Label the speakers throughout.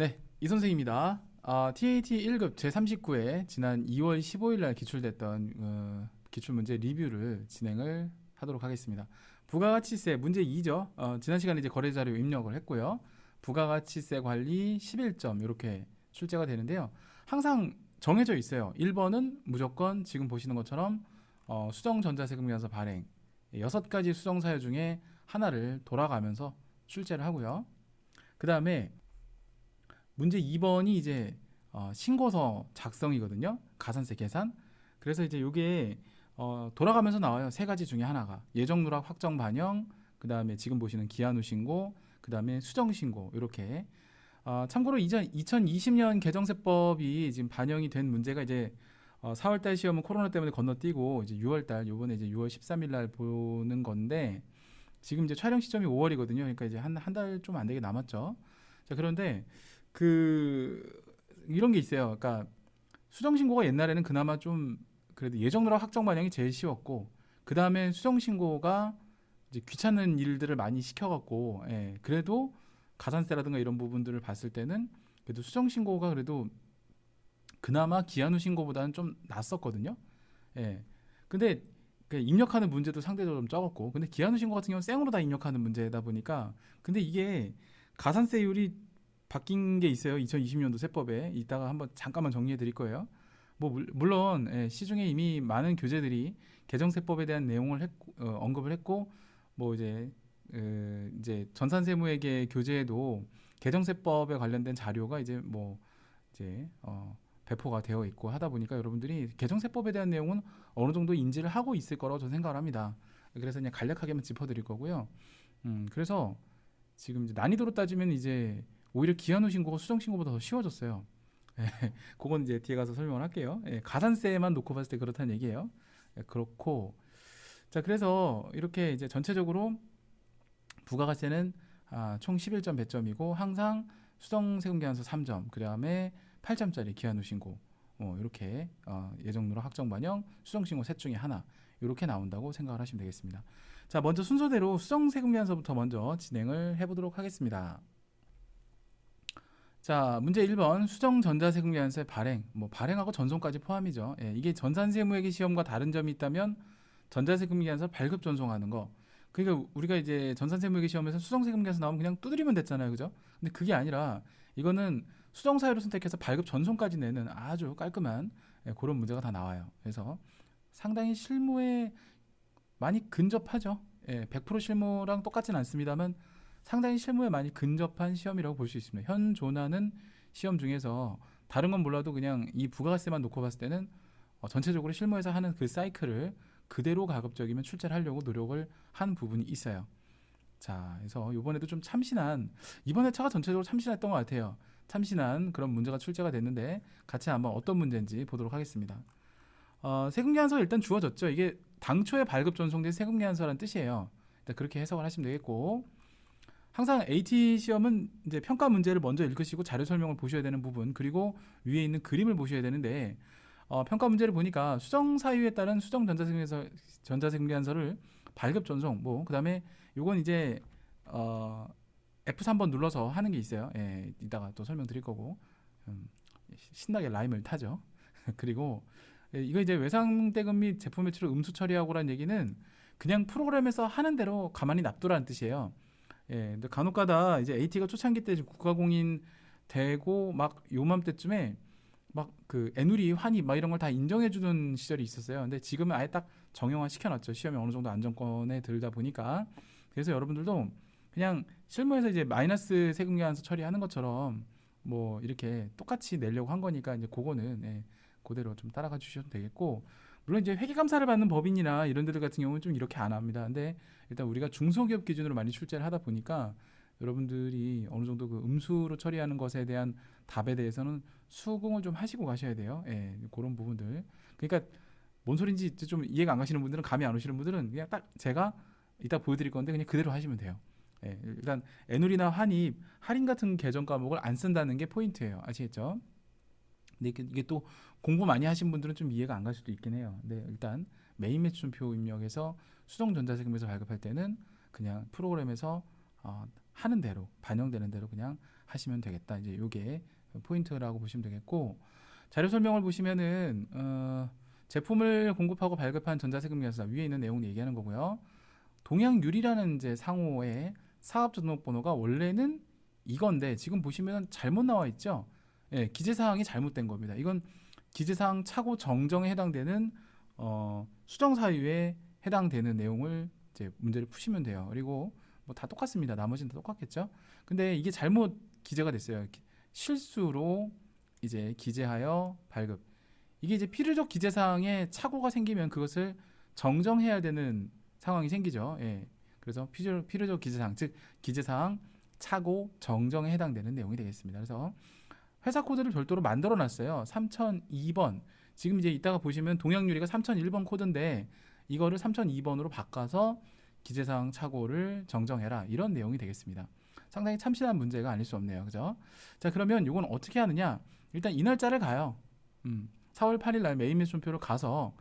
Speaker 1: 네, 이 선생입니다. TAT 1급 제39회 지난 2월 15일 날 기출됐던 기출문제 리뷰를 진행을 하도록 하겠습니다. 부가가치세 문제 2죠. 지난 시간에 이제 거래자료 입력을 했고요. 부가가치세 관리 11점 이렇게 출제가 되는데요. 항상 정해져 있어요. 1번은 무조건 지금 보시는 것처럼 수정전자세금계산서 발행 6가지 수정사유 중에 하나를 돌아가면서 출제를 하고요. 그 다음에 문제 2번이 이제 신고서 작성이거든요. 가산세 계산. 그래서 이제 이게 돌아가면서 나와요. 세 가지 중에 하나가 예정 누락 확정 반영, 그 다음에 지금 보시는 기한 후 신고, 그 다음에 수정 신고 이렇게. 참고로 이전 2020년 개정세법이 지금 반영이 된 문제가 이제 4월달 시험은 코로나 때문에 건너뛰고 이제 6월달 요번에 이제 6월 13일 날 보는 건데 지금 이제 촬영 시점이 5월이거든요. 그러니까 이제 한 달 좀 안 되게 남았죠. 자, 그런데 이런 게 있어요. 그러니까 수정 신고가 옛날에는 그나마 좀 그래도 예정 누락 확정 반영이 제일 쉬웠고 그 다음에 수정 신고가 이제 귀찮은 일들을 많이 시켜갖고 그래도 가산세라든가 이런 부분들을 봤을 때는 그래도 수정 신고가 그래도 그나마 기한 후 신고보다는 좀 낫었거든요. 예. 근데 그 입력하는 문제도 상대적으로 좀 적었고 근데 기한 후 신고 같은 경우는 생으로 다 입력하는 문제다 보니까 근데 이게 가산세율이 바뀐 게 있어요. 2020년도 세법에 이따가 한번 잠깐만 정리해 드릴 거예요. 뭐 물론 시중에 이미 많은 교재들이 개정세법에 대한 내용을 언급을 했고 뭐 이제 전산세무회계 교재에도 개정세법에 관련된 자료가 이제 뭐 이제 배포가 되어 있고 하다 보니까 여러분들이 개정세법에 대한 내용은 어느 정도 인지를 하고 있을 거라고 저는 생각을 합니다. 그래서 그냥 간략하게만 짚어드릴 거고요. 그래서 지금 이제 난이도로 따지면 이제 오히려 기한 후 신고가 수정 신고보다 더 쉬워졌어요. 그건 이제 뒤에 가서 설명을 할게요. 가산세만 놓고 봤을 때 그렇다는 얘기예요. 그렇고 자 그래서 이렇게 이제 전체적으로 부가가세는 총 11점 배점이고 항상 수정세금계산서 3점, 그 다음에 8점짜리 기한 후 신고 이렇게 예정 누락 확정 반영, 수정 신고 셋 중에 하나 이렇게 나온다고 생각을 하시면 되겠습니다. 자 먼저 순서대로 수정세금계산서부터 먼저 진행을 해보도록 하겠습니다. 자, 문제 1번 수정전자세금계산서의 발행, 뭐 발행하고 전송까지 포함이죠. 이게 전산세무회계 시험과 다른 점이 있다면 전자세금계산서 발급 전송하는 거. 그러니까 우리가 이제 전산세무회계 시험에서 수정세금계산서 나오면 그냥 두드리면 됐잖아요, 그죠? 근데 그게 아니라 이거는 수정사유를 선택해서 발급 전송까지 내는 아주 깔끔한 그런 문제가 다 나와요. 그래서 상당히 실무에 많이 근접하죠. 100% 실무랑 똑같진 않습니다만 상당히 실무에 많이 근접한 시험이라고 볼 수 있습니다. 현존하는 시험 중에서 다른 건 몰라도 그냥 이 부가가세만 놓고 봤을 때는 전체적으로 실무에서 하는 그 사이클을 그대로 가급적이면 출제를 하려고 노력을 한 부분이 있어요. 자, 그래서 이번에도 좀 참신한 이번 회차가 전체적으로 참신했던 것 같아요. 참신한 그런 문제가 출제가 됐는데 같이 한번 어떤 문제인지 보도록 하겠습니다. 세금계산서가 일단 주어졌죠. 이게 당초에 발급 전송된 세금계산서라는 뜻이에요. 일단 그렇게 해석을 하시면 되겠고 항상 AT 시험은 이제 평가 문제를 먼저 읽으시고 자료 설명을 보셔야 되는 부분 그리고 위에 있는 그림을 보셔야 되는데 평가 문제를 보니까 수정 사유에 따른 수정 전자세금계산서를 발급 전송 뭐 그다음에 요건 이제 F3번 눌러서 하는 게 있어요. 이따가 또 설명드릴 거고 신나게 라임을 타죠. 그리고 이거 이제 외상대금 및 제품 매출을 음수 처리하고라는 얘기는 그냥 프로그램에서 하는 대로 가만히 놔두라는 뜻이에요. 근데 간혹가다 이제 AT가 초창기 때 국가공인 되고 막 요맘때쯤에 막 그 애누리 환입 막 이런 걸 다 인정해주는 시절이 있었어요. 근데 지금은 아예 딱 정형화 시켜놨죠. 시험이 어느 정도 안정권에 들다 보니까. 그래서 여러분들도 그냥 실무에서 이제 마이너스 세금계산서 처리하는 것처럼 뭐 이렇게 똑같이 내려고 한 거니까 이제 그거는 그대로 좀 따라가 주셔도 되겠고 물론 이제 회계감사를 받는 법인이나 이런 데들 같은 경우는 좀 이렇게 안 합니다. 근데 일단 우리가 중소기업 기준으로 많이 출제를 하다 보니까 여러분들이 어느 정도 그 음수로 처리하는 것에 대한 답에 대해서는 수긍을 좀 하시고 가셔야 돼요. 그런 부분들. 그러니까 뭔 소린지 좀 이해가 안 가시는 분들은 감이 안 오시는 분들은 그냥 딱 제가 이따 보여드릴 건데 그냥 그대로 하시면 돼요. 일단 애누리나 환입, 할인 같은 계정 과목을 안 쓴다는 게 포인트예요. 아시겠죠? 근데 이게 또 공부 많이 하신 분들은 좀 이해가 안 갈 수도 있긴 해요. 근데 일단 메인 매출표 입력해서 수정전자세금에서 발급할 때는 그냥 프로그램에서 하는 대로 반영되는 대로 그냥 하시면 되겠다. 이제 요게 포인트라고 보시면 되겠고 자료 설명을 보시면은 제품을 공급하고 발급한 전자세금 계산서 위에 있는 내용 얘기하는 거고요. 동양유리라는 이제 상호의 사업자 등록번호가 원래는 이건데 지금 보시면 잘못 나와 있죠. 예, 기재사항이 잘못된 겁니다. 이건 기재사항 착오 정정에 해당되는 수정 사유에 해당되는 내용을 이제 문제를 푸시면 돼요. 그리고 뭐 다 똑같습니다. 나머지는 다 똑같겠죠. 근데 이게 잘못 기재가 됐어요. 실수로 이제 기재하여 발급. 이게 이제 필요적 기재사항에 착오가 생기면 그것을 정정해야 되는 상황이 생기죠. 예. 그래서 필요적 기재사항, 즉 기재사항 착오 정정에 해당되는 내용이 되겠습니다. 그래서 회사 코드를 별도로 만들어 놨어요. 3002번. 지금 이제 이따가 보시면 동양유리가 3001번 코드인데 이거를 3002번으로 바꿔서 기재사항 착오를 정정해라. 이런 내용이 되겠습니다. 상당히 참신한 문제가 아닐 수 없네요. 그죠? 자, 그러면 이건 어떻게 하느냐? 일단 이 날짜를 가요. 4월 8일 날 메인 매수표를 가서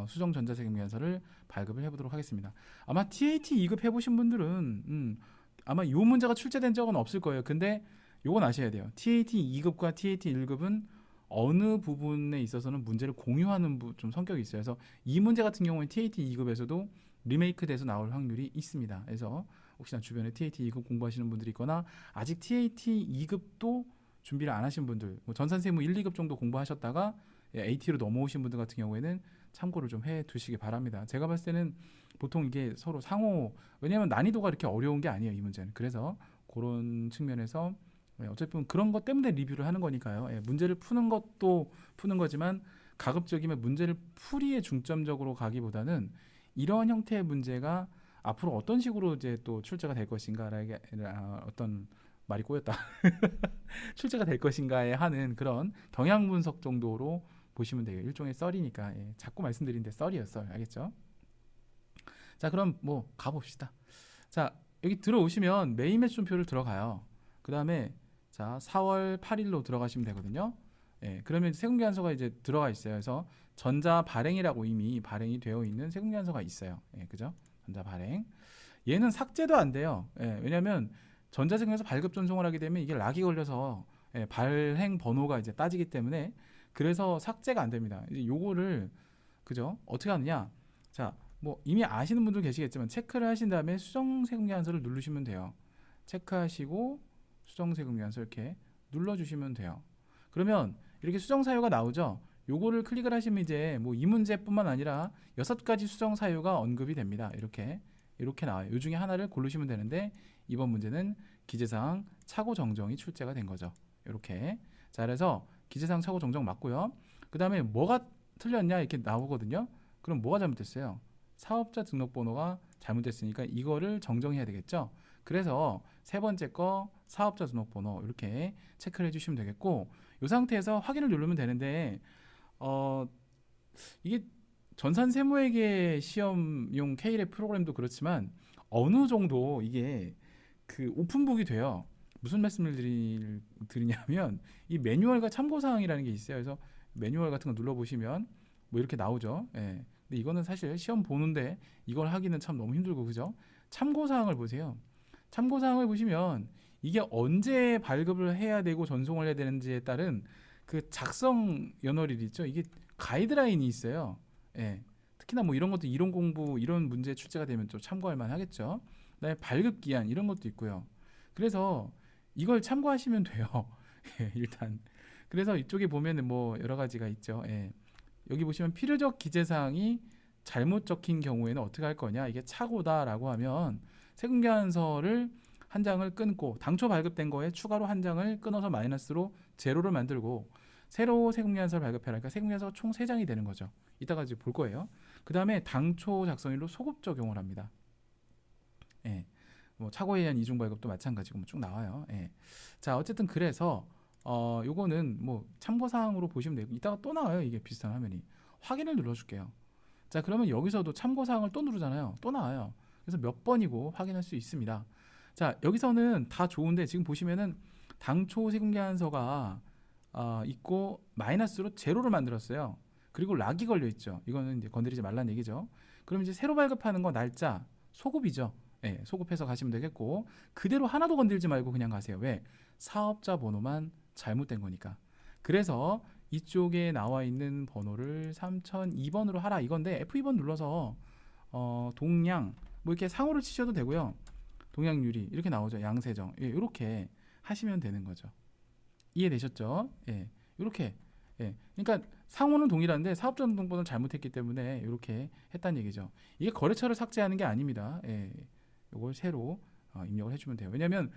Speaker 1: 수정 전자세금 계산서를 발급을 해보도록 하겠습니다. 아마 TAT 2급 해보신 분들은 아마 이 문제가 출제된 적은 없을 거예요. 근데 요건 아셔야 돼요. TAT 2급과 TAT 1급은 어느 부분에 있어서는 문제를 공유하는 좀 성격이 있어요. 그래서 이 문제 같은 경우는 TAT 2급에서도 리메이크 돼서 나올 확률이 있습니다. 그래서 혹시나 주변에 TAT 2급 공부하시는 분들이 있거나 아직 TAT 2급도 준비를 안 하신 분들, 뭐 전산세무 1, 2급 정도 공부하셨다가 AT로 넘어오신 분들 같은 경우에는 참고를 좀 해 두시기 바랍니다. 제가 봤을 때는 보통 이게 서로 상호, 왜냐하면 난이도가 이렇게 어려운 게 아니에요, 이 문제는. 그래서 그런 측면에서 어차피 그런 것 때문에 리뷰를 하는 거니까요. 문제를 푸는 것도 푸는 거지만 가급적이면 문제를 풀이에 중점적으로 가기보다는 이러한 형태의 문제가 앞으로 어떤 식으로 이제 또 출제가 될 것인가라는 어떤 말이 꼬였다. 출제가 될 것인가에 하는 그런 경향 분석 정도로 보시면 돼요. 일종의 썰이니까. 자꾸 말씀드리는데 썰이에요, 썰. 알겠죠? 자, 그럼 뭐 가봅시다. 자, 여기 들어오시면 메인 매수표를 들어가요. 그 다음에 자 4월 8일로 들어가시면 되거든요. 그러면 세금계산서가 이제 들어가 있어요. 그래서 전자 발행이라고 이미 발행이 되어 있는 세금계산서가 있어요. 그죠? 전자 발행. 얘는 삭제도 안 돼요. 왜냐하면 전자세금에서 발급 전송을 하게 되면 이게 락이 걸려서 발행 번호가 이제 따지기 때문에 그래서 삭제가 안 됩니다. 이제 요거를 그죠? 어떻게 하느냐? 자, 뭐 이미 아시는 분들 계시겠지만 체크를 하신 다음에 수정세금계산서를 누르시면 돼요. 체크하시고 수정세금계산서 이렇게 눌러주시면 돼요. 그러면 이렇게 수정사유가 나오죠. 요거를 클릭을 하시면 이제 뭐 이 문제뿐만 아니라 6가지 수정사유가 언급이 됩니다. 이렇게 나와요. 이 중에 하나를 고르시면 되는데 이번 문제는 기재사항 착오 정정이 출제가 된 거죠. 이렇게. 자, 그래서 기재사항 착오 정정 맞고요. 그 다음에 뭐가 틀렸냐 이렇게 나오거든요. 그럼 뭐가 잘못됐어요? 사업자 등록번호가 잘못됐으니까 이거를 정정해야 되겠죠. 그래서 세 번째 거 사업자 등록번호 이렇게 체크를 해주시면 되겠고 이 상태에서 확인을 누르면 되는데 이게 전산세무회계 시험용 K랩 프로그램도 그렇지만 어느 정도 이게 그 오픈북이 돼요. 무슨 말씀을 드리냐면 이 매뉴얼과 참고사항이라는 게 있어요. 그래서 매뉴얼 같은 거 눌러보시면 뭐 이렇게 나오죠. 근데 이거는 사실 시험 보는데 이걸 하기는 참 너무 힘들고 그죠? 참고사항을 보세요. 참고사항을 보시면 이게 언제 발급을 해야 되고 전송을 해야 되는지에 따른 그 작성 연월일 있죠. 이게 가이드라인이 있어요. 특히나 뭐 이런 것도 이론 공부 이런 문제 출제가 되면 좀 참고할 만하겠죠. 그다음에 발급 기한 이런 것도 있고요. 그래서 이걸 참고하시면 돼요. 일단 그래서 이쪽에 보면은 뭐 여러 가지가 있죠. 여기 보시면 필요적 기재사항이 잘못 적힌 경우에는 어떻게 할 거냐. 이게 착오다라고 하면 세금계산서를 한 장을 끊고 당초 발급된 거에 추가로 한 장을 끊어서 마이너스로 제로를 만들고 새로 세금계산서를 발급해라. 그러니까 세금계산서가 총 3장이 되는 거죠. 이따가 이제 볼 거예요. 그 다음에 당초 작성일로 소급 적용을 합니다. 뭐 착오에 의한 이중 발급도 마찬가지고 쭉 나와요. 자, 어쨌든 그래서 요거는 뭐 참고사항으로 보시면 되고 이따가 또 나와요. 이게 비슷한 화면이. 확인을 눌러줄게요. 자, 그러면 여기서도 참고사항을 또 누르잖아요. 또 나와요. 그래서 몇 번이고 확인할 수 있습니다. 자, 여기서는 다 좋은데 지금 보시면은 당초 세금계산서가 있고 마이너스로 제로를 만들었어요. 그리고 락이 걸려 있죠. 이거는 이제 건드리지 말라는 얘기죠. 그럼 이제 새로 발급하는 거 날짜 소급이죠. 예, 소급해서 가시면 되겠고 그대로 하나도 건들지 말고 그냥 가세요. 왜? 사업자 번호만 잘못된 거니까. 그래서 이쪽에 나와 있는 번호를 3002번으로 하라 이건데 F2번 눌러서 동양 뭐 이렇게 상호를 치셔도 되고요. 동양유리 이렇게 나오죠. 양세정 예, 이렇게 하시면 되는 거죠. 이해되셨죠? 예, 이렇게 예, 그러니까 상호는 동일한데 사업자 등록번호를 잘못했기 때문에 이렇게 했다는 얘기죠. 이게 거래처를 삭제하는 게 아닙니다. 예, 이걸 새로 입력을 해주면 돼요. 왜냐하면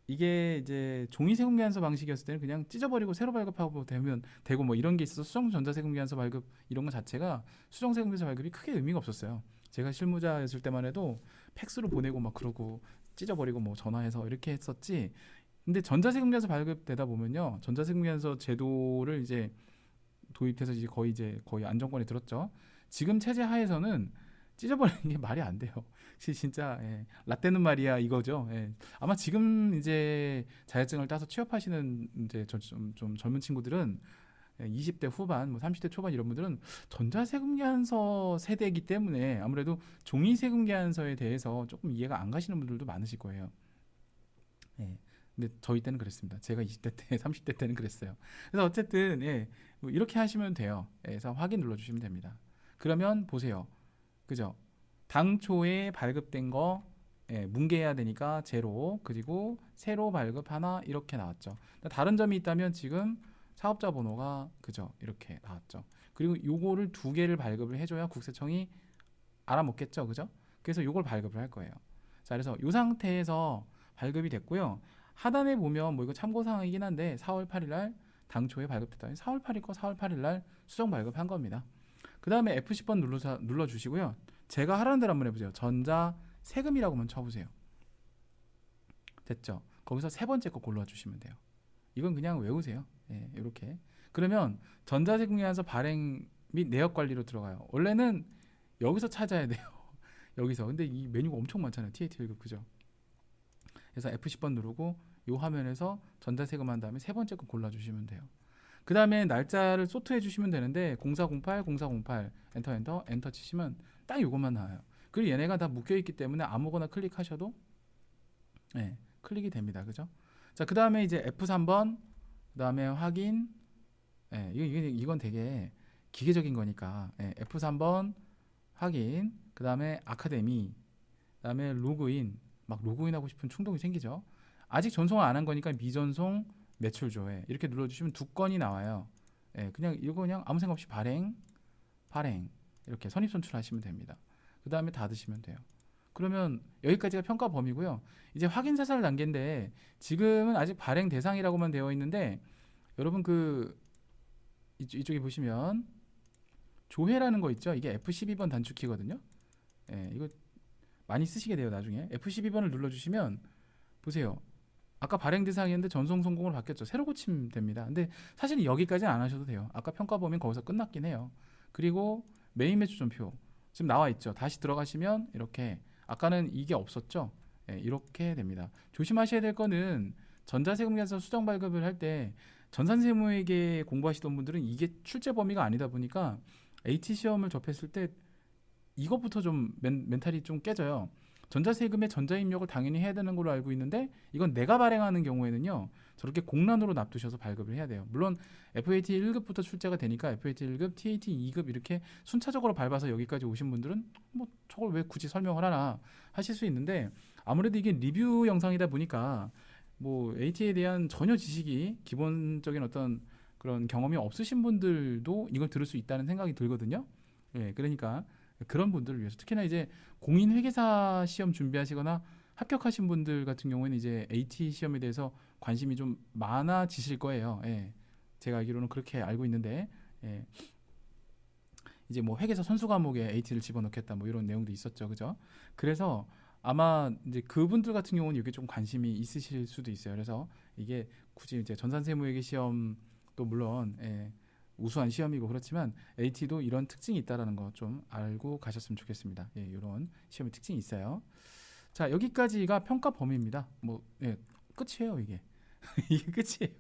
Speaker 1: 이게 이제 종이 세금계산서 방식이었을 때는 그냥 찢어버리고 새로 발급하고 되면 되고 뭐 이런 게 있어서 수정 전자세금계산서 발급 이런 거 자체가 수정 세금계산서 발급이 크게 의미가 없었어요. 제가 실무자였을 때만 해도 팩스로 보내고 막 그러고 찢어버리고 뭐 전화해서 이렇게 했었지. 근데 전자세금계산서 발급되다 보면요, 전자세금계산서 제도를 이제 도입해서 이제 거의 안정권에 들었죠. 지금 체제 하에서는 찢어버리는 게 말이 안 돼요. 진짜 예, 라떼는 말이야 이거죠. 예. 아마 지금 이제 자격증을 따서 취업하시는 이제 좀 젊은 친구들은 20대 후반, 뭐 30대 초반 이런 분들은 전자세금계산서 세대이기 때문에 아무래도 종이세금계산서에 대해서 조금 이해가 안 가시는 분들도 많으실 거예요. 예. 근데 저희 때는 그랬습니다. 제가 20대 때, 30대 때는 그랬어요. 그래서 어쨌든 예, 뭐 이렇게 하시면 돼요. 예, 그래서 확인 눌러주시면 됩니다. 그러면 보세요. 그죠? 당초에 발급된 거 예, 뭉개야 되니까 제로 그리고 새로 발급 하나 이렇게 나왔죠. 다른 점이 있다면 지금 사업자 번호가 그죠? 이렇게 나왔죠. 그리고 요거를 두 개를 발급을 해줘야 국세청이 알아먹겠죠, 그죠? 그래서 요걸 발급을 할 거예요. 자, 그래서 요 상태에서 발급이 됐고요. 하단에 보면 뭐 이거 참고사항이긴 한데 4월 8일 날 당초에 발급됐다. 4월 8일 거 4월 8일 날 수정 발급한 겁니다. 그 다음에 F10번 눌러주시고요. 제가 하라는 대로 한번 해보세요. 전자 세금이라고만 쳐보세요. 됐죠? 거기서 세 번째 거 골라주시면 돼요. 이건 그냥 외우세요. 예, 이렇게. 그러면 전자세금계산서 발행 및 내역 관리로 들어가요. 원래는 여기서 찾아야 돼요. 여기서. 근데 이 메뉴가 엄청 많잖아요. TAT 1급 그죠? 그래서 F10번 누르고 이 화면에서 전자세금 한 다음에 세 번째 거 골라주시면 돼요. 그 다음에 날짜를 소트해 주시면 되는데 0408, 0408 엔터 치시면 딱 이것만 나와요. 그리고 얘네가 다 묶여 있기 때문에 아무거나 클릭하셔도 네, 클릭이 됩니다. 그죠? 자, 그 다음에 이제 F3번 그 다음에 확인 네, 이건 되게 기계적인 거니까 네, F3번 확인 그 다음에 아카데미 그 다음에 로그인 막 로그인하고 싶은 충동이 생기죠. 아직 전송을 안 한 거니까 미전송 매출 조회 이렇게 눌러주시면 두 건이 나와요. 예, 그냥 이거 그냥 아무 생각 없이 발행 이렇게 선입선출하시면 됩니다. 그 다음에 닫으시면 돼요. 그러면 여기까지가 평가 범위고요. 이제 확인 사살 단계인데 지금은 아직 발행 대상이라고만 되어 있는데 여러분 그 이쪽에 보시면 조회라는 거 있죠. 이게 F12번 단축키거든요. 예, 이거 많이 쓰시게 돼요. 나중에 F12번을 눌러주시면 보세요. 아까 발행 대상이었는데 전송 성공으로 바뀌었죠. 새로 고치면 됩니다. 근데 사실 여기까지는 안 하셔도 돼요. 아까 평가 범위는 거기서 끝났긴 해요. 그리고 메인 매출점표 지금 나와 있죠. 다시 들어가시면 이렇게 아까는 이게 없었죠. 예, 이렇게 됩니다. 조심하셔야 될 거는 전자세금계산서 수정 발급을 할 때 전산세무회계 공부하시던 분들은 이게 출제 범위가 아니다 보니까 AT 시험을 접했을 때 이것부터 좀 멘탈이 좀 깨져요. 전자세금의 전자입력을 당연히 해야 되는 걸로 알고 있는데 이건 내가 발행하는 경우에는요 저렇게 공란으로 납두셔서 발급을 해야 돼요. 물론 FAT 1급부터 출제가 되니까 FAT 1급, TAT 2급 이렇게 순차적으로 밟아서 여기까지 오신 분들은 뭐 저걸 왜 굳이 설명을 하나 하실 수 있는데 아무래도 이게 리뷰 영상이다 보니까 뭐 AT에 대한 전혀 지식이 기본적인 어떤 그런 경험이 없으신 분들도 이걸 들을 수 있다는 생각이 들거든요. 예, 그러니까 그런 분들을 위해서 특히나 이제 공인회계사 시험 준비하시거나 합격하신 분들 같은 경우에는 이제 AT 시험에 대해서 관심이 좀 많아지실 거예요. 예. 제가 알기로는 그렇게 알고 있는데 예. 이제 뭐 회계사 선수 과목에 AT를 집어넣겠다 뭐 이런 내용도 있었죠, 그죠? 그래서 아마 이제 그분들 같은 경우는 이게 좀 관심이 있으실 수도 있어요. 그래서 이게 굳이 이제 전산세무회계 시험도 물론 예. 우수한 시험이고 그렇지만 AT도 이런 특징이 있다라는 거 좀 알고 가셨으면 좋겠습니다. 예, 이런 시험의 특징이 있어요. 자, 여기까지가 평가 범위입니다. 뭐 예, 끝이에요, 이게. 이게 끝이에요.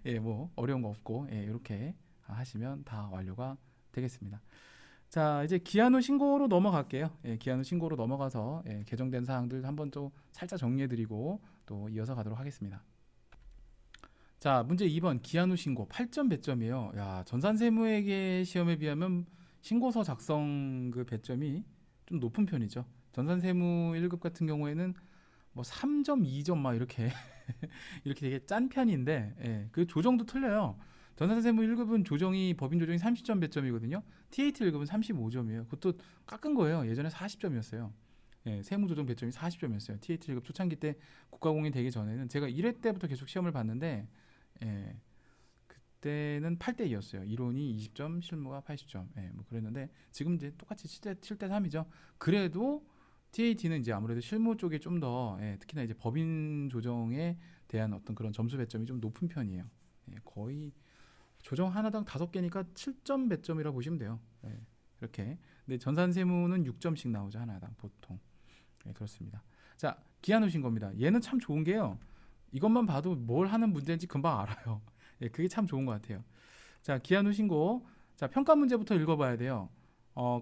Speaker 1: 예, 뭐 어려운 거 없고 예, 이렇게 하시면 다 완료가 되겠습니다. 자, 이제 기한 후 신고로 넘어갈게요. 예, 기한 후 신고로 넘어가서 예, 개정된 사항들 한번 또 살짝 정리해드리고 또 이어서 가도록 하겠습니다. 자, 문제 2번 기한 후 신고 8점 배점이에요. 야, 전산세무회계 시험에 비하면 신고서 작성 그 배점이 좀 높은 편이죠. 전산세무 1급 같은 경우에는 뭐 3점, 2점 막 이렇게 이렇게 되게 짠 편인데 예, 그 조정도 틀려요. 전산세무 1급은 조정이 법인 조정이 30점 배점이거든요. TAT 1급은 35점이에요. 그것도 깎은 거예요. 예전에 40점이었어요. 예, 세무조정 배점이 40점이었어요. TAT 1급 초창기 때 국가공인 되기 전에는 제가 1회 때부터 계속 시험을 봤는데 예, 그때는 8대 2였어요. 이론이 20점, 실무가 80점. 예, 뭐 그랬는데 지금 이제 똑같이 7대 3이죠. 그래도 TAT는 이제 아무래도 실무 쪽에 좀 더 특히나 이제 법인 조정에 대한 어떤 그런 점수 배점이 좀 높은 편이에요. 예, 거의 조정 하나당 5개니까 7점 배점이라고 보시면 돼요. 예, 이렇게. 근데 전산세무는 6점씩 나오죠 하나당 보통. 예, 그렇습니다. 자, 기한 후신 겁니다. 얘는 참 좋은 게요. 이것만 봐도 뭘 하는 문제인지 금방 알아요. 예, 그게 참 좋은 것 같아요. 자, 기한 후 신고. 자, 평가 문제부터 읽어봐야 돼요.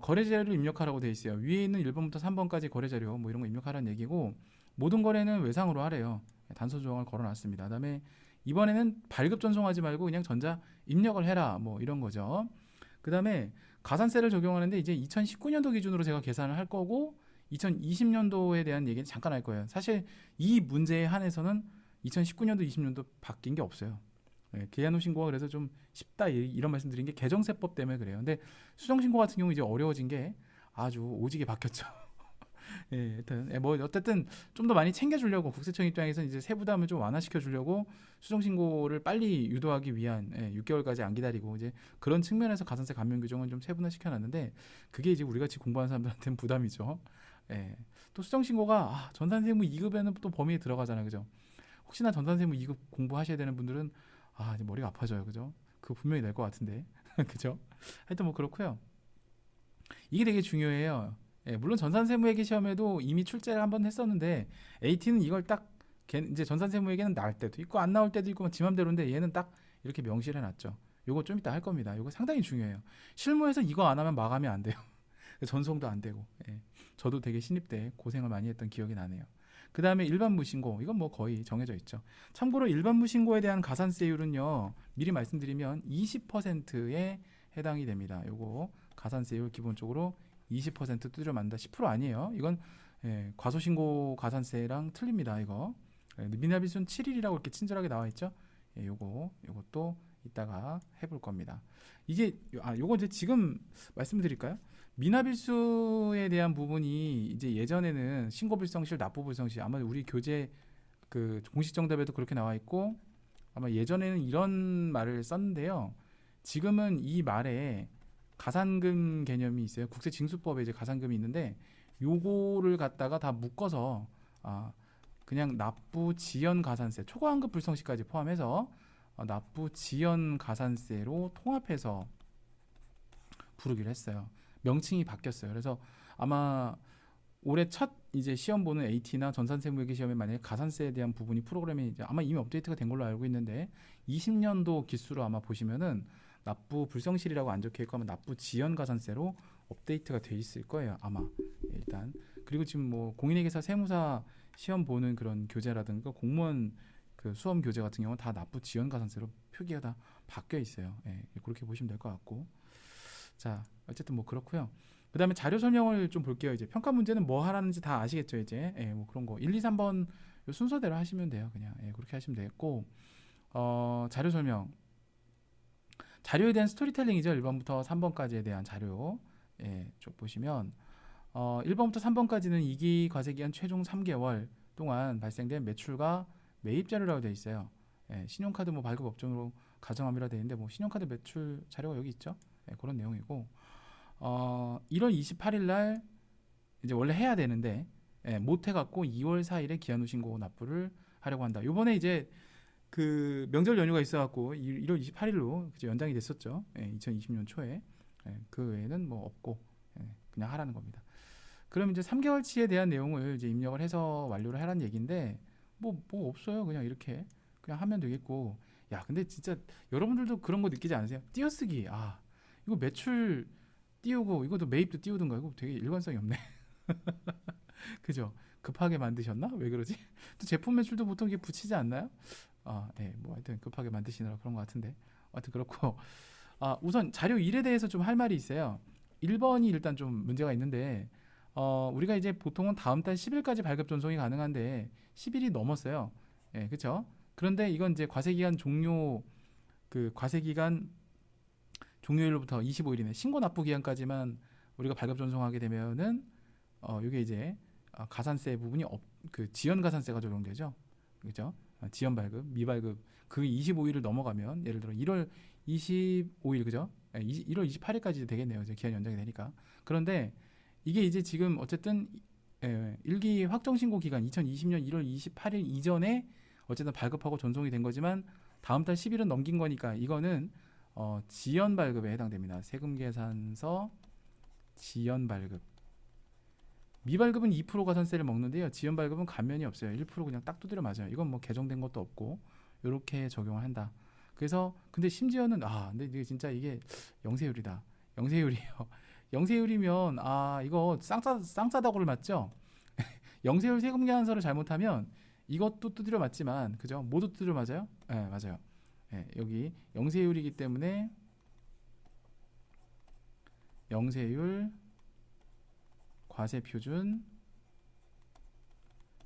Speaker 1: 거래 자료를 입력하라고 돼 있어요. 위에 있는 1번부터 3번까지 거래 자료 뭐 이런 거 입력하라는 얘기고 모든 거래는 외상으로 하래요. 단서 조항을 걸어놨습니다. 그다음에 이번에는 발급 전송하지 말고 그냥 전자 입력을 해라 뭐 이런 거죠. 그다음에 가산세를 적용하는데 이제 2019년도 기준으로 제가 계산을 할 거고 2020년도에 대한 얘기는 잠깐 할 거예요. 사실 이 문제에 한해서는 2019년도, 20년도 바뀐 게 없어요. 예, 기한 후 신고가 그래서 좀 쉽다 이런 말씀 드린 게 개정세법 때문에 그래요. 근데 수정 신고 같은 경우 이제 어려워진 게 아주 오지게 바뀌었죠. 예, 하여튼 뭐 어쨌든 좀 더 많이 챙겨주려고 국세청 입장에서 이제 세부담을 좀 완화시켜 주려고 수정 신고를 빨리 유도하기 위한 6개월까지 안 기다리고 이제 그런 측면에서 가산세 감면 규정은 좀 세분화시켜 놨는데 그게 이제 우리 같이 공부하는 사람들한테는 부담이죠. 예. 또 수정 신고가 전산세무 2급에는 또 범위에 들어가잖아요, 그죠? 혹시나 전산세무 2급 공부하셔야 되는 분들은 이제 머리가 아파져요, 그죠? 그거 분명히 낼 것 같은데, 그죠? 하여튼 뭐 그렇고요. 이게 되게 중요해요. 예, 물론 전산세무회계 시험에도 이미 출제를 한번 했었는데 AT는 이걸 딱 이제 전산세무회계는 나올 때도 있고 안 나올 때도 있고 지 맘대로인데 얘는 딱 이렇게 명시를 해놨죠. 요거 좀 이따 할 겁니다. 요거 상당히 중요해요. 실무에서 이거 안 하면 마감이 안 돼요. 전송도 안 되고. 예. 저도 되게 신입 때 고생을 많이 했던 기억이 나네요. 그 다음에 일반 무신고 이건 뭐 거의 정해져 있죠. 참고로 일반 무신고에 대한 가산세율은요 미리 말씀드리면 20%에 해당이 됩니다. 요거 가산세율 기본적으로 20% 두드려 맞는다. 10% 아니에요. 이건 과소신고 가산세랑 틀립니다. 이거 미납일수는 7일이라고 이렇게 친절하게 나와 있죠. 요것도 이따가 해볼 겁니다. 이게 요거 이제 지금 말씀드릴까요? 미납일수에 대한 부분이 이제 예전에는 신고불성실, 납부불성실 아마 우리 교재 그 공식 정답에도 그렇게 나와 있고 아마 예전에는 이런 말을 썼는데요. 지금은 이 말에 가산금 개념이 있어요. 국세징수법에 이제 가산금이 있는데 요거를 갖다가 다 묶어서 그냥 납부 지연 가산세 초과환급 불성시까지 포함해서 납부 지연 가산세로 통합해서 부르기로 했어요. 명칭이 바뀌었어요. 그래서 아마 올해 첫 이제 시험 보는 AT나 전산세무회계 시험에 만약에 가산세에 대한 부분이 프로그램에 이제 아마 이미 업데이트가 된 걸로 알고 있는데 20년도 기수로 아마 보시면은 납부 불성실이라고 안 적혀 있고 아마 납부 지연 가산세로 업데이트가 돼 있을 거예요. 아마 일단 그리고 지금 뭐 공인회계사 세무사 시험 보는 그런 교재라든가 공무원 그 수험 교재 같은 경우는 다 납부 지연 가산세로 표기가 다 바뀌어 있어요. 그렇게 보시면 될 것 같고 자 어쨌든 뭐 그렇고요. 그 다음에 자료 설명을 좀 볼게요. 이제 평가 문제는 뭐 하라는지 다 아시겠죠, 이제. 뭐 그런 거. 1, 2, 3번 순서대로 하시면 돼요. 그냥. 그렇게 하시면 되겠고, 자료 설명. 자료에 대한 스토리텔링이죠. 1번부터 3번까지에 대한 자료. 쭉 보시면, 1번부터 3번까지는 이기 과세기간 최종 3개월 동안 발생된 매출과 매입 자료라고 되어 있어요. 신용카드 뭐 발급 업종으로 가정함이라 되어 있는데, 뭐 신용카드 매출 자료가 여기 있죠. 그런 내용이고, 1월 28일 날 이제 원래 해야 되는데 못 해갖고 2월 4일에 기한 후 신고 납부를 하려고 한다. 요번에 이제 그 명절 연휴가 있어갖고 1월 28일로 연장이 됐었죠. 2020년 초에. 그 외에는 뭐 없고 그냥 하라는 겁니다. 그럼 이제 3개월치에 대한 내용을 이제 입력을 해서 완료를 하라는 얘기인데 뭐 없어요. 그냥 이렇게 그냥 하면 되겠고. 야 근데 진짜 여러분들도 그런 거 느끼지 않으세요? 띄어쓰기. 이거 매출 띄우고 이것도 매입도 띄우든가 이거 되게 일관성이 없네. 그죠? 급하게 만드셨나? 왜 그러지? 또 제품 매출도 보통 이게 붙이지 않나요? 아, 네, 뭐 하여튼 급하게 만드시느라 그런 것 같은데. 하여튼 그렇고 우선 자료 1에 대해서 좀 할 말이 있어요. 1번이 일단 좀 문제가 있는데 우리가 이제 보통은 다음 달 10일까지 발급 전송이 가능한데 10일이 넘었어요. 예, 그렇죠? 그런데 이건 이제 과세기간 종료 그 과세기간 종료일로부터 25일이네. 신고 납부 기간까지만 우리가 발급 전송하게 되면은 이게 이제 가산세 부분이 그 지연 가산세가 적용되죠. 그죠? 지연 발급, 미발급 그 25일을 넘어가면 예를 들어 1월 25일 그죠? 1월 28일까지 되겠네요. 이제 기한 연장이 되니까. 그런데 이게 이제 지금 어쨌든 일기 확정 신고 기간 2020년 1월 28일 이전에 어쨌든 발급하고 전송이 된 거지만 다음 달 10일은 넘긴 거니까 이거는 지연 발급에 해당됩니다. 세금 계산서 지연 발급. 미발급은 2% 가산세를 먹는데요. 지연 발급은 감면이 없어요. 1% 그냥 딱 두드려 맞아요. 이건 뭐 개정된 것도 없고 이렇게 적용을 한다. 그래서 근데 심지어는 근데 이게 진짜 이게 영세율이다. 영세율이요. 영세율이면 이거 쌍싸다구를 맞죠? 영세율 세금 계산서를 잘못하면 이것도 두드려 맞지만 그죠? 모두 두드려 맞아요? 네, 맞아요. 네, 여기 영세율이기 때문에 영세율 과세 표준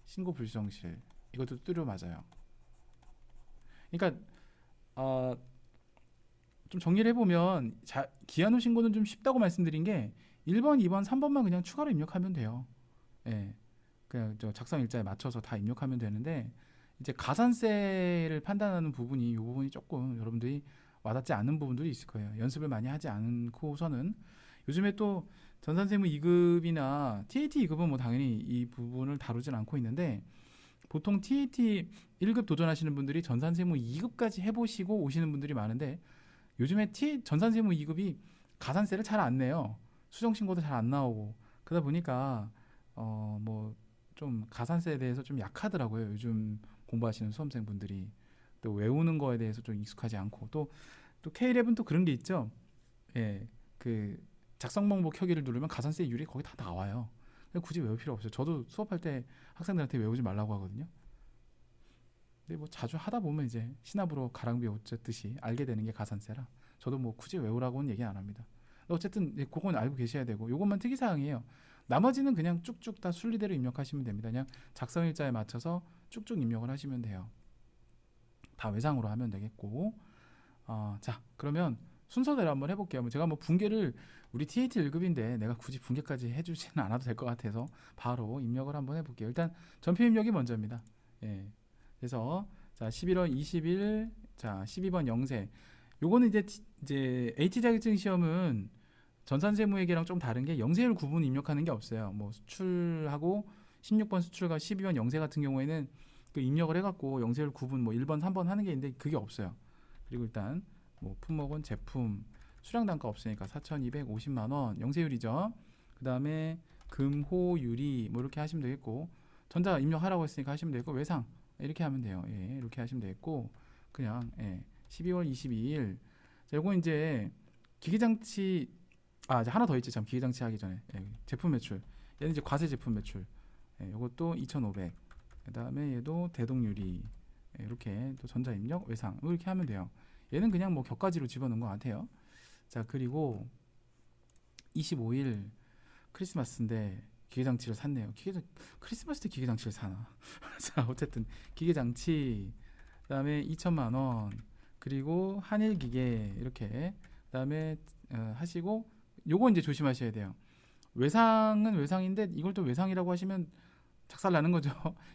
Speaker 1: 신고 불정실 이것도 뚜려 맞아요. 그러니까 좀 정리를 해보면 기한 후 신고는 좀 쉽다고 말씀드린 게 1번, 2번, 3번만 그냥 추가로 입력하면 돼요. 예. 그냥 저 작성 일자에 맞춰서 다 입력하면 되는데 이제 가산세를 판단하는 부분이 이 부분이 조금 여러분들이 와닿지 않는 부분들이 있을 거예요. 연습을 많이 하지 않고서는 요즘에 또 전산세무 2급이나 TAT 2급은 뭐 당연히 이 부분을 다루진 않고 있는데 보통 TAT 1급 도전하시는 분들이 전산세무 2급까지 해보시고 오시는 분들이 많은데 요즘에 전산세무 2급이 가산세를 잘 안 내요. 수정신고도 잘 안 나오고 그러다 보니까 뭐 좀 가산세에 대해서 좀 약하더라고요. 요즘 공부하시는 수험생분들이 또 외우는 거에 대해서 좀 익숙하지 않고 또 K11 또 그런 게 있죠. 예, 그 작성 방법 켜기를 누르면 가산세율이 거기 다 나와요. 굳이 외울 필요 없어요. 저도 수업할 때 학생들한테 외우지 말라고 하거든요. 근데 뭐 자주 하다 보면 이제 시나브로 가랑비 옷젖듯이 알게 되는 게 가산세라 저도 뭐 굳이 외우라고는 얘기 안 합니다. 어쨌든 그건 알고 계셔야 되고 요것만 특이사항이에요. 나머지는 그냥 쭉쭉 다 순리대로 입력하시면 됩니다. 그냥 작성일자에 맞춰서 쭉쭉 입력을 하시면 돼요. 다 외상으로 하면 되겠고 자 그러면 순서대로 한번 해볼게요. 제가 뭐 분계를 우리 TAT 1급인데 내가 굳이 분계까지 해주지는 않아도 될 것 같아서 바로 입력을 한번 해볼게요. 일단 전표 입력이 먼저입니다. 예. 그래서 자 11월 20일 자 12번 영세 요거는 이제 AT 자격증 시험은 전산세무회계랑 좀 다른 게 영세율 구분 입력하는 게 없어요. 뭐 수출하고 16번 수출과 12번 영세 같은 경우에는 그 입력을 해갖고 영세율 구분 뭐 1번, 3번 하는 게 있는데 그게 없어요. 그리고 일단 뭐 품목은 제품 수량 단가 없으니까 4,250만 원 영세율이죠. 그 다음에 금호유리 뭐 이렇게 하시면 되겠고 전자 입력하라고 했으니까 하시면 되겠고 외상 이렇게 하면 돼요. 예, 이렇게 하시면 되겠고 그냥 12월 22일 자, 요거 이제 기계장치 이제 하나 더 있지 참 기계장치 하기 전에 제품 매출 얘는 이제 과세 제품 매출 요것도 2,500 그 다음에 얘도 대동유리 이렇게 또 전자 입력 외상 이렇게 하면 돼요. 얘는 그냥 뭐 격가지로 집어넣은 것 같아요. 자 그리고 25일 크리스마스인데 기계장치를 샀네요. 크리스마스 때 기계장치를 사나? 자 어쨌든 기계장치 그다음에 2천만 원 그리고 한일기계 이렇게 그다음에 하시고 요거 이제 조심하셔야 돼요. 외상은 외상인데 이걸 또 외상이라고 하시면 작살 나는 거죠.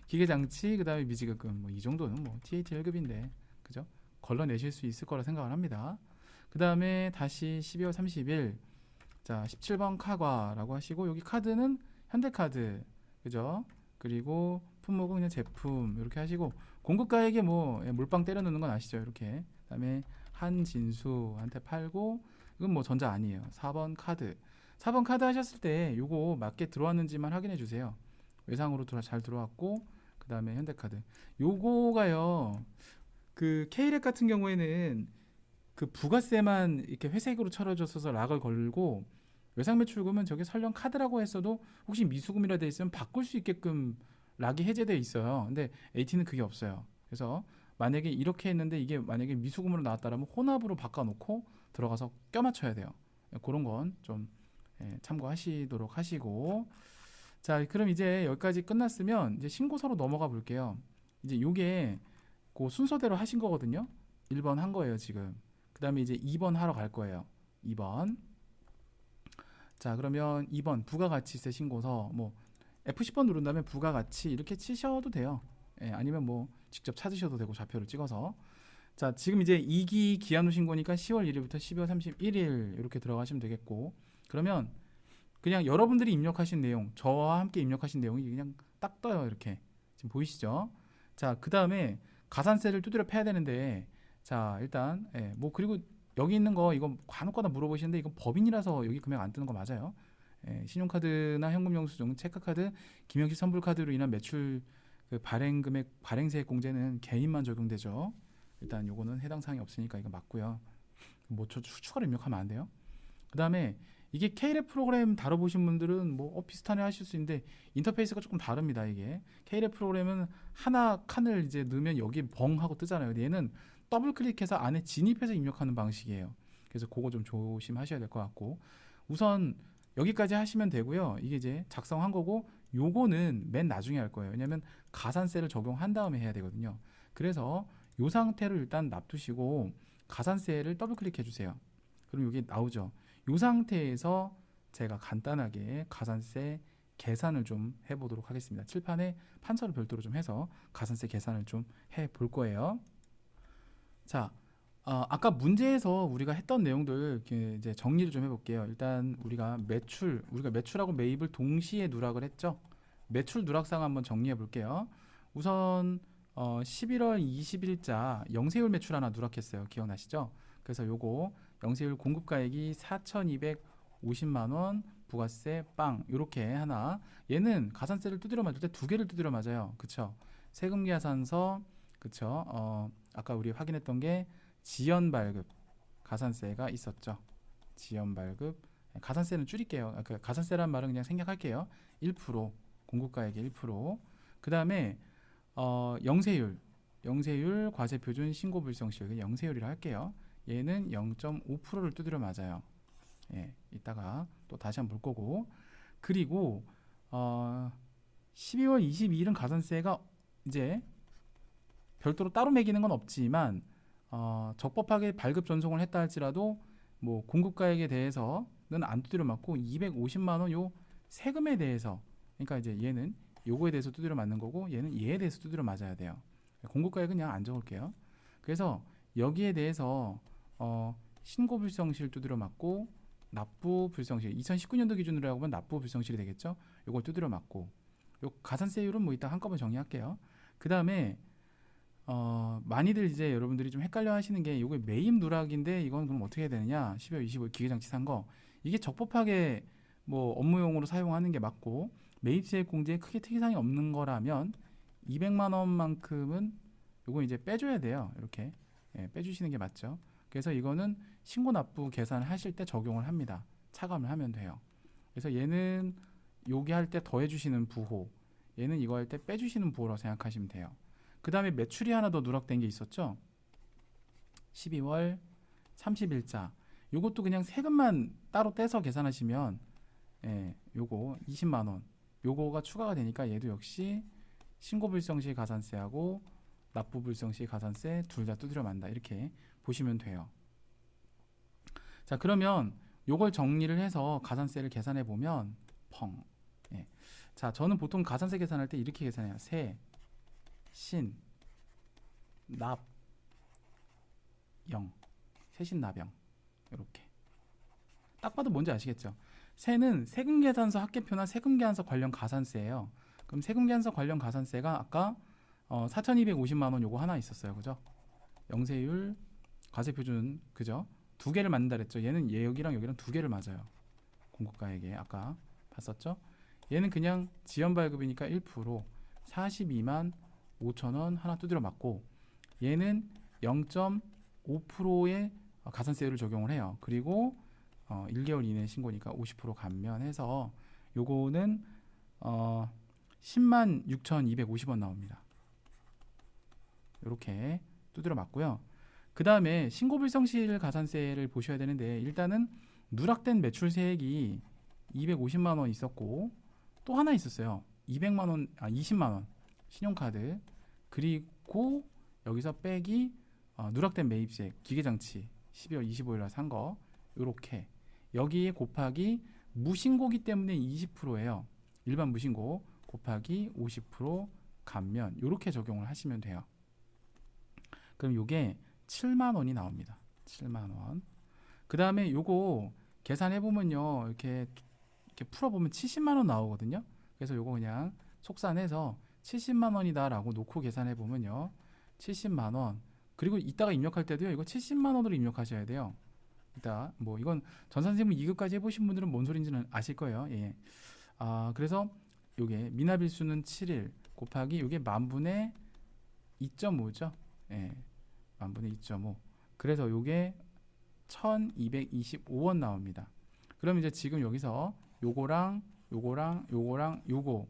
Speaker 1: 기계장치 그다음에 미지급금 뭐 이 정도는 뭐 TAT 1급인데 그죠? 걸러내실 수 있을 거라 생각을 합니다. 그다음에 다시 12월 30일 자 17번 카과라고 하시고 여기 카드는 현대카드 그죠? 그리고 품목은 그냥 제품 이렇게 하시고 공급가에게 뭐 몰빵 때려 넣는 건 아시죠? 이렇게 그다음에 한진수한테 팔고 이건 뭐 전자 아니에요. 4번 카드 4번 카드 하셨을 때 요거 맞게 들어왔는지만 확인해 주세요. 외상으로 잘 들어왔고 그 다음에 현대카드 요거가요 그 K렉 같은 경우에는 그 부가세만 이렇게 회색으로 쳐져서 락을 걸고 외상매출금은 저게 설령 카드라고 했어도 혹시 미수금이라 돼 있으면 바꿀 수 있게끔 락이 해제되어 있어요. 근데 AT는 그게 없어요. 그래서 만약에 이렇게 했는데 이게 만약에 미수금으로 나왔다라면 혼합으로 바꿔놓고 들어가서 껴맞춰야 돼요. 그런 건 좀 참고하시도록 하시고, 자 그럼 이제 여기까지 끝났으면 이제 신고서로 넘어가 볼게요. 이제 요게 그 순서대로 하신 거거든요. 1번 한 거예요 지금. 그 다음에 이제 2번 하러 갈 거예요. 2번. 자 그러면 2번 부가가치세 신고서, 뭐 F10번 누른 다음에 부가가치 이렇게 치셔도 돼요. 아니면 뭐 직접 찾으셔도 되고 좌표를 찍어서. 자 지금 이제 2기 기한 후 신고니까 10월 1일부터 12월 31일 이렇게 들어가시면 되겠고, 그러면 그냥 여러분들이 입력하신 내용, 저와 함께 입력하신 내용이 그냥 딱 떠요. 이렇게 지금 보이시죠? 자 그 다음에 가산세를 두드려 패야 되는데, 자 일단 뭐 그리고 여기 있는 거 이거 간혹가다 물어보시는데 이건 법인이라서 여기 금액 안 뜨는 거 맞아요. 신용카드나 현금영수증, 체크카드, 김영식 선불카드로 인한 매출 그 발행금액, 발행세액 공제는 개인만 적용되죠. 일단 요거는 해당 사항이 없으니까 이거 맞고요. 뭐 추가로 입력하면 안 돼요. 그 다음에 이게 K랩 프로그램 다뤄보신 분들은 뭐 비슷하네 하실 수 있는데 인터페이스가 조금 다릅니다. 이게 K랩 프로그램은 하나 칸을 이제 넣으면 여기 벙 하고 뜨잖아요. 근데 얘는 더블 클릭해서 안에 진입해서 입력하는 방식이에요. 그래서 그거 좀 조심하셔야 될 것 같고, 우선 여기까지 하시면 되고요. 이게 이제 작성한 거고, 요거는 맨 나중에 할 거예요. 왜냐면 가산세를 적용한 다음에 해야 되거든요. 그래서 요 상태로 일단 놔두시고 가산세를 더블 클릭해 주세요. 그럼 여기 나오죠. 요 상태에서 제가 간단하게 가산세 계산을 좀 해보도록 하겠습니다. 칠판에 판서를 별도로 좀 해서 가산세 계산을 좀 해볼 거예요. 자, 아까 문제에서 우리가 했던 내용들 이제 정리를 좀 해볼게요. 일단 우리가 매출하고 매입을 동시에 누락을 했죠. 매출 누락상 한번 정리해 볼게요. 우선 11월 20일자 영세율 매출 하나 누락했어요. 기억나시죠? 그래서 요거 영세율 공급가액이 4,250만 원, 부가세 빵 요렇게 하나. 얘는 가산세를 두드려 맞을 때 두 개를 두드려 맞아요. 그쵸? 세금계산서, 그쵸? 아까 우리 확인했던 게 지연발급 가산세가 있었죠. 지연발급, 가산세는 줄일게요. 그 가산세란 말은 그냥 생략할게요. 1%, 공급가액의 1%. 그 다음에 영세율 과세표준 신고불성실, 영세율이라 할게요. 얘는 0.5%를 두드려 맞아요. 이따가 또 다시 한번 볼 거고, 그리고 12월 22일은 가산세가 이제 별도로 따로 매기는 건 없지만 적법하게 발급 전송을 했다 할지라도 뭐 공급가액에 대해서는 안 두드려 맞고 250만 원 요 세금에 대해서, 그러니까 이제 얘는 요거에 대해서 두드려 맞는 거고 얘는 얘에 대해서 두드려 맞아야 돼요. 공급가액은 그냥 안 적을게요. 그래서 여기에 대해서 신고불성실 두드려 맞고 납부불성실, 2019년도 기준으로 하면 납부불성실이 되겠죠. 요걸 두드려 맞고, 요 가산세율은 뭐 이따 한꺼번에 정리할게요. 그 다음에 많이들 이제 여러분들이 좀 헷갈려 하시는 게 요게 매입 누락인데 이건 그럼 어떻게 해야 되느냐. 12월 25일 기계장치 산 거, 이게 적법하게 뭐 업무용으로 사용하는 게 맞고 매입세액 공제에 크게 특이사항이 없는 거라면 200만 원만큼은 요거 이제 빼줘야 돼요. 이렇게 빼주시는 게 맞죠. 그래서 이거는 신고 납부 계산을 하실 때 적용을 합니다. 차감을 하면 돼요. 그래서 얘는 요기 할 때 더해주시는 부호, 얘는 이거 할 때 빼주시는 부호라고 생각하시면 돼요. 그 다음에 매출이 하나 더 누락된 게 있었죠. 12월 30일자 요것도 그냥 세금만 따로 떼서 계산하시면 요거 20만 원 요거가 추가가 되니까 얘도 역시 신고불성시 가산세하고 납부불성시 가산세 둘 다 두드려 만다 이렇게 보시면 돼요. 자 그러면 요걸 정리를 해서 가산세를 계산해 보면 펑. 자 저는 보통 가산세 계산할 때 이렇게 계산해요. 세, 신, 납, 영, 세신납영 이렇게. 딱 봐도 뭔지 아시겠죠? 세는 세금계산서 합계표나 세금계산서 관련 가산세예요. 그럼 세금계산서 관련 가산세가 아까 4,250만 원 요거 하나 있었어요. 그죠? 영세율 과세표준, 그죠? 두 개를 맞는다 그랬죠. 얘는 여기랑 여기랑 두 개를 맞아요. 공급가액에 아까 봤었죠? 얘는 그냥 지연발급이니까 1%, 42만 5천 원 하나 두드려 맞고, 얘는 0.5%의 가산세율을 적용을 해요. 그리고 1개월 이내 신고니까 50% 감면해서 요거는 10만 6,250원 나옵니다. 이렇게 두드려 맞고요. 그 다음에 신고불성실 가산세를 보셔야 되는데, 일단은 누락된 매출세액이 250만 원 있었고, 또 하나 있었어요. 20만 원 신용카드, 그리고 여기서 빼기 누락된 매입세액 기계장치 12월 25일 날 산 거, 요렇게 여기에 곱하기 무신고기 때문에 20%예요. 일반 무신고 곱하기 50% 감면, 요렇게 적용을 하시면 돼요. 그럼 요게 7만 원이 나옵니다. 7만 원. 그 다음에 요거 계산해 보면요, 이렇게 풀어보면 70만 원 나오거든요. 그래서 요거 그냥 속산해서 70만 원이다라고 놓고 계산해 보면요, 70만 원. 그리고 이따가 입력할 때도요, 이거 70만 원으로 입력하셔야 돼요. 이따 뭐 이건 전산세무 2급까지 해보신 분들은 뭔 소린지는 아실 거예요. 예. 그래서 요게 미납일수는 7일 곱하기 요게 만분의 2.5죠. 예. 만분의 2.5. 그래서 요게 1225원 나옵니다. 그럼 이제 지금 여기서 요거랑 요거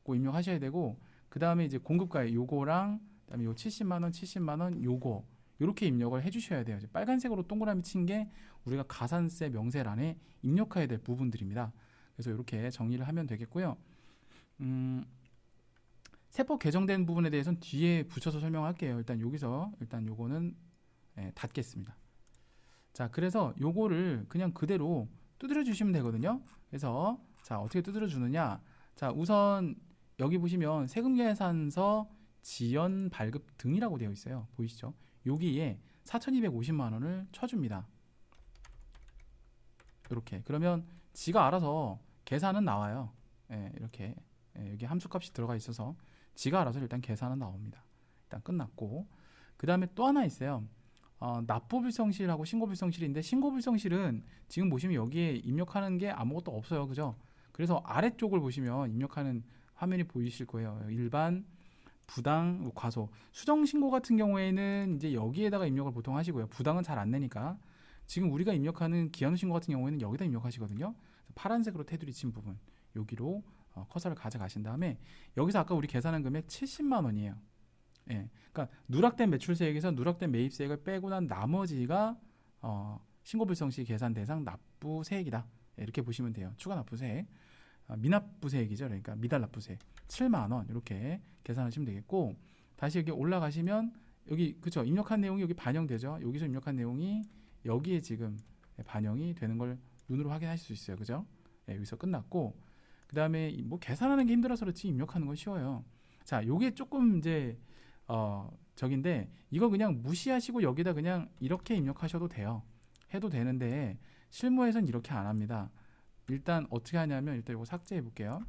Speaker 1: 입력하셔야 되고, 그 다음에 이제 공급가액 요거랑 그다음에 요 70만 원 요거 요렇게 입력을 해주셔야 돼요. 빨간색으로 동그라미 친 게 우리가 가산세 명세란에 입력해야 될 부분들입니다. 그래서 이렇게 정리를 하면 되겠고요. 세법 개정된 부분에 대해서는 뒤에 붙여서 설명할게요. 일단 여기서 요거는 닫겠습니다. 자, 그래서 요거를 그냥 그대로 두드려 주시면 되거든요. 그래서 자, 어떻게 두드려 주느냐? 자, 우선 여기 보시면 세금계산서 지연 발급 등이라고 되어 있어요. 보이시죠? 여기에 4,250만 원을 쳐줍니다. 이렇게. 그러면 지가 알아서 계산은 나와요. 이렇게 여기 함수값이 들어가 있어서 지가 알아서 일단 계산은 나옵니다. 일단 끝났고, 그 다음에 또 하나 있어요. 납부불성실하고 신고불성실인데, 신고불성실은 지금 보시면 여기에 입력하는 게 아무것도 없어요. 그죠? 그래서 아래쪽을 보시면 입력하는 화면이 보이실 거예요. 일반, 부당, 과소. 수정신고 같은 경우에는 이제 여기에다가 입력을 보통 하시고요. 부당은 잘 안 내니까 지금 우리가 입력하는 기한신고 같은 경우에는 여기다 입력하시거든요. 파란색으로 테두리 친 부분 여기로 커서를 가져가신 다음에 여기서 아까 우리 계산한 금액 70만 원이에요. 예, 그러니까 누락된 매출세액에서 누락된 매입세액을 빼고 난 나머지가 신고불성시 계산 대상 납부세액이다. 이렇게 보시면 돼요. 추가 납부세액, 미납부세액이죠. 그러니까 미달납부세액 7만 원 이렇게 계산하시면 되겠고, 다시 여기 올라가시면 여기 그쵸, 입력한 내용이 여기 반영되죠. 여기서 입력한 내용이 여기에 지금 반영이 되는 걸 눈으로 확인하실 수 있어요. 그죠? 여기서 끝났고, 그 다음에 뭐 계산하는 게 힘들어서 그렇지 입력하는 건 쉬워요. 자, 요게 조금 이제 적인데, 이거 그냥 무시하시고 여기다 그냥 이렇게 입력하셔도 돼요. 해도 되는데 실무에선 이렇게 안 합니다. 일단 어떻게 하냐면, 일단 이거 삭제해 볼게요.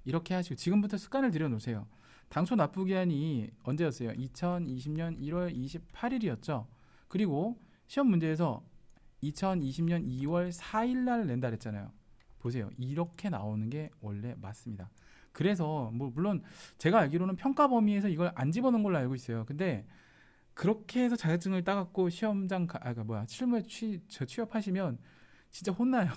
Speaker 1: 이렇게 하시고 지금부터 습관을 들여 놓으세요. 당초 납부기한이 언제였어요? 2020년 1월 28일이었죠. 그리고 시험 문제에서 2020년 2월 4일 날 낸다 그랬잖아요. 보세요. 이렇게 나오는 게 원래 맞습니다. 그래서 뭐 물론 제가 알기로는 평가 범위에서 이걸 안 집어넣은 걸로 알고 있어요. 근데 그렇게 해서 자격증을 따갖고 시험장 실무에 취업하시면 진짜 혼나요.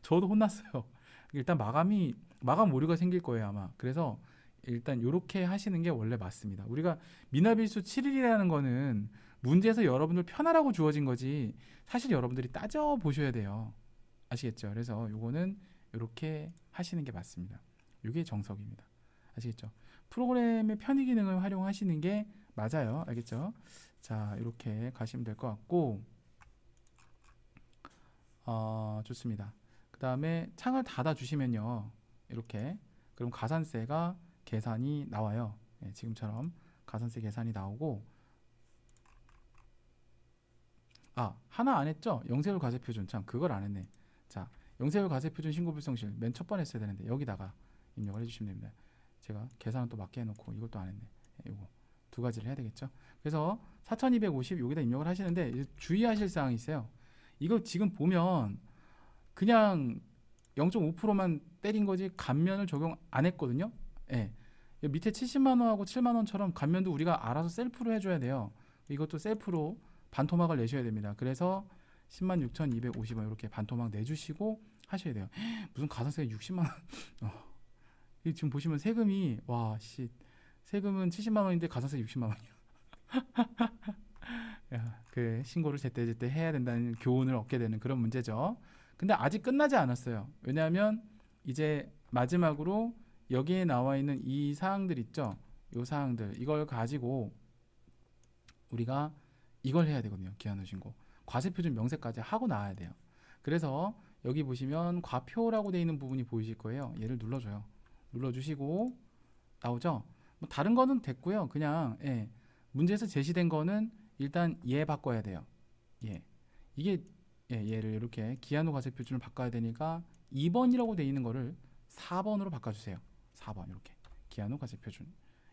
Speaker 1: 저도 혼났어요. 일단 마감 오류가 생길 거예요, 아마. 그래서 일단 이렇게 하시는 게 원래 맞습니다. 우리가 미납일수 7일이라는 거는 문제에서 여러분들 편하라고 주어진 거지, 사실 여러분들이 따져 보셔야 돼요. 아시겠죠? 그래서 요거는 이렇게 하시는 게 맞습니다. 이게 정석입니다. 아시겠죠? 프로그램의 편의 기능을 활용하시는 게 맞아요. 알겠죠? 자, 이렇게 가시면 될 것 같고, 좋습니다. 그 다음에 창을 닫아 주시면요, 이렇게 그럼 가산세가 계산이 나와요. 지금처럼 가산세 계산이 나오고, 하나 안 했죠? 영세율 과세표준. 참, 그걸 안 했네. 자, 영세율 과세표준 신고불성실 맨 첫 번에 했어야 되는데 여기다가 입력을 해주시면 됩니다. 제가 계산은 또 맞게 해놓고 이걸 또 안 했네. 이거 두 가지를 해야 되겠죠? 그래서 4250 여기다 입력을 하시는데, 이제 주의하실 사항이 있어요. 이거 지금 보면 그냥 0.5%만 때린 거지 감면을 적용 안 했거든요. 예. 밑에 70만 원하고 7만 원처럼 감면도 우리가 알아서 셀프로 해줘야 돼요. 이것도 셀프로 반토막을 내셔야 됩니다. 그래서 106,250원 이렇게 반토막 내주시고 하셔야 돼요. 무슨 가산세가 60만 원. 이 지금 보시면 세금이 와 씨. 세금은 70만 원인데 가산세 60만 원이야. 야, 그 신고를 제때제때 해야 된다는 교훈을 얻게 되는 그런 문제죠. 근데 아직 끝나지 않았어요. 왜냐하면 이제 마지막으로 여기에 나와 있는 이 사항들 있죠. 이 사항들 이걸 가지고 우리가 이걸 해야 되거든요. 기한후 신고. 과세표준 명세까지 하고 나와야 돼요. 그래서 여기 보시면 과표라고 되어 있는 부분이 보이실 거예요. 얘를 눌러줘요. 눌러주시고 나오죠. 뭐 다른 거는 됐고요. 그냥 문제에서 제시된 거는 일단 얘 바꿔야 돼요. 예. 이게 얘를 이렇게 기한후 과세표준을 바꿔야 되니까 2번이라고 되어 있는 거를 4번으로 바꿔주세요. 4번 이렇게 기한후 과세표준.